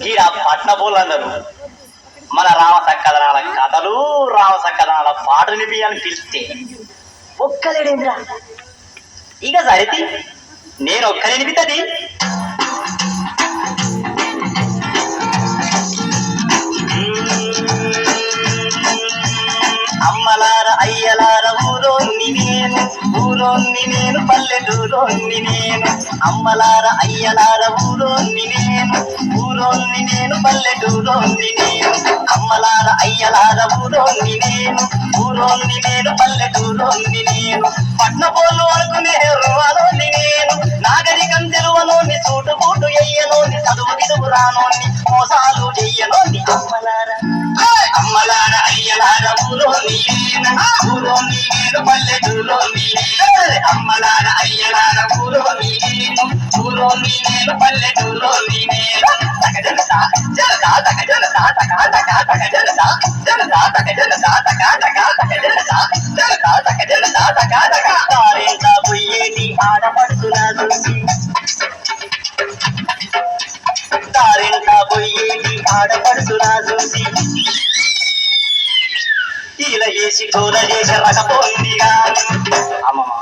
గీడ పట్న పోలందరూ మన రామసక్కదనాల కథలు రామసక్కదనాల పాటలు వినిపించాలని పిలిస్తే ఒక్కలేడేంద్రా ఇక సరితి నేను ఒక్కనే వినిపిస్తుంది. అమ్మలార అయ్యలార ఊరోన్ని నేను పల్లెటూరోన్ని నేను. అమ్మలార అయ్యలార ఊరోన్ని నేను పల్లెటూరోన్ని నేను. అమ్మలార అయ్యలార ఊరోన్ని నేను పల్లెటూరోన్ని నేను. పట్నపోలు అనుకునే రువాలోని నేను. నాగరికం తెలువలోని సూటు బూటు ఎయ్యలోని చదువు గిదువు రానోని మోసాలు చెయ్యలోని. అమ్మలార అయ్యలార ఊరోని నేను పల్లెటూరోని. అమ్మలార అయ్యలార ఊరోని నేను పల్లెటూరోని నేను. తారేంతా పోయేటి ఆడపడుతున్నా చూసి తారేంతా పోయేటి ఆడపడుతున్నా చూసి ఇలా చేసి కూర చేసి రకపోయిందిగా. అమ్మమ్మ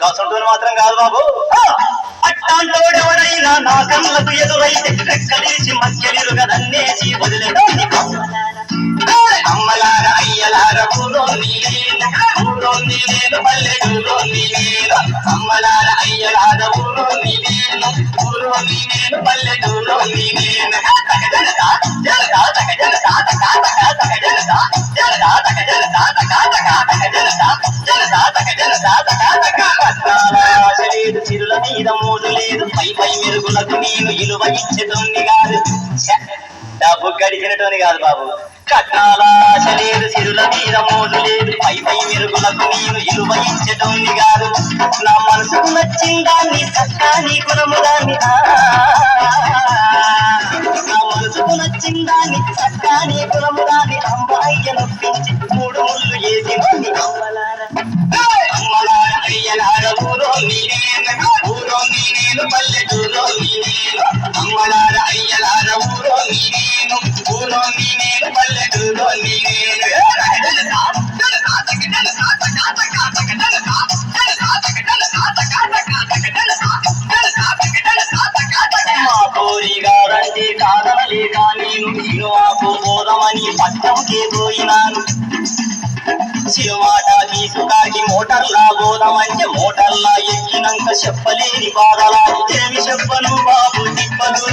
గసంటూని మాత్రం కాదు బాబు, అట్టాంటోడెవడైనా నా కళ్ళకు ఎదురైతే రెక్కలిసి మధ్యలిరుగా నన్నేసి వదిలేటోని. అమ్మలార అయ్యలార ఊరోని నేను పల్లెటూరోని నేను. అమ్మలార అయ్యలార ఊరోని నేను పల్లెటూరోని నేను. లేదు చిరుల మీద మోజు లేదు, పై పై మెరుగులకు నేను ఇలువ ఇచ్చేటోని కాదు, డబ్బు గడిచినటోని కాదు బాబు. కట్నాల ఆశ లేదు, సిరుల మీద మోజు లేదు, పై పై మెరుగులకు నేను ఇలువ ఇచ్చేటోని కాదు. నా మనసుకు నచ్చిందాన్ని చక్కని గుణముదాన్ని, నా మనసుకు నచ్చిందాన్ని చక్కని గుణముదాన్ని అమ్మాయి నొప్పించి మూడు ముళ్ళు వేసినోని. అమ్మలార అయ్యలార ఊరోని నేను పల్లెటూరోని నేను. అమ్మలార అయ్యలార ఊరోని నేను పల్లెటూరోని నేను. మా కోరిగారంటే కాదనలేక నేను ఆకు పోదామని పట్టంకే పోయినాను. సినిమాట తీసుకాకి మోటార్లా పోదామంటే మోటార్లా ఎక్కినాక చెప్పలేని బాధలా ఏమి చెప్పను బాబు తిప్పలు,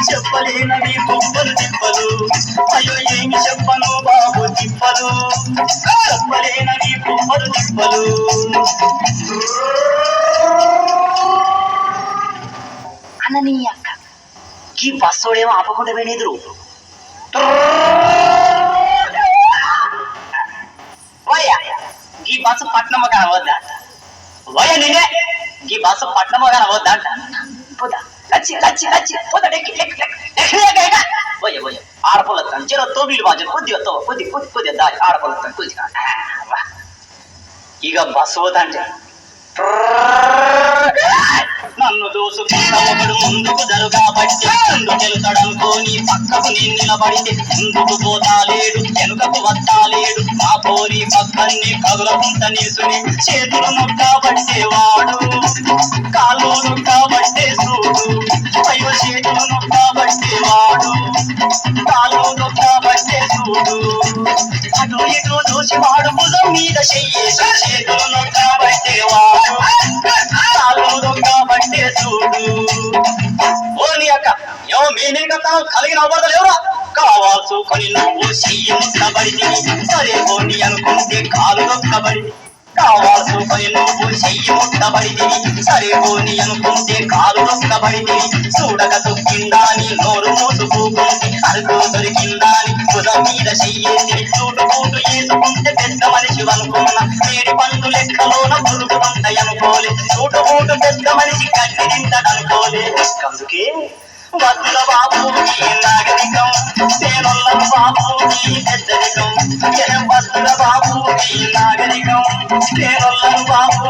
చెప్పలేనవి గొప్పలు తిప్పలు. అయ్యో ఏమి చెప్పను బాబు తిప్పలు, చెప్పలేనవి గొప్పలు తిప్పలు. అన్నని అక్క ఈ బస్సోడేమో ఆపకుండా పోయినెదురు. ఈ బస్సు పట్నమ్మ కనవద్దా వయ నేనే ఈ బస్సు పట్నమ్మ కనవద్దా అంట. పోదా లచ్చి లచ్చి లచ్చి పోదా పోయ పోయ ఆడపొలతాను చెరో తోబీలు బాజు కొద్దిగా కొద్ది కొద్ది కొద్దిగా దారి ఆడపొలతాను కొద్దిగా. ఇక బస్సు పోతా అంటే నన్ను దోసుకుంటా ఒకడు ముందుకు జరుగాబట్టి ముందుకెళ్తాడనుకోని పక్కకు నేను నిలబడితే ముందుకు పోతాలేడు వెనుకకు వస్తాలేడు. మా పోరి పక్కన్ని కదులకుంట నిలుసుని చేతులు నొక్కబట్టేవాడు, కాళ్ళు నొక్కబట్టే చూడు. అయ్యో చేతులు నొక్కబట్టేవాడు, కాళ్ళు నొక్కబట్టే చూడు. అటు ఇటు చూసి వాడు భుజం మీద చెయ్యేసి చేతులు నొక్కబట్టేవాడు, కాళ్ళు నొక్కబట్టే చూడు. ఓని అక్క ఏమో మీనే కదా కలిగిన అవ్వదలేవురా, కావాల్సుకొని నువ్వు చెయ్యి నొక్కబడితే సరే పోని అనుకుంటే కాలు నొక్కబడి, కావాల్సుకొని నువ్వు చెయ్యి ముట్టబడితే సరే పోని అనుకుంటే కాలు నొక్కబడితే. చూడక తొక్కిందాని నోరు మోసుకుంటే అరుకు దొరికిందాని భుజం మీద చెయ్యేసి చూటు పూటు వేసుకుంటే పెద్ద మనిషి అనుకున్న వేడి పండు లెక్కలోన పురుగు ఉంటాయనుకోలే. చూటు పూటు పెద్ద మనిషి కట్టి తింటాడనుకోలే. అందుకే వద్దుల బాబు నాగరికం పేరున్న బాబు పెద్దరికం. వద్దుల బాబు నాగరికం పేరున్న బాబు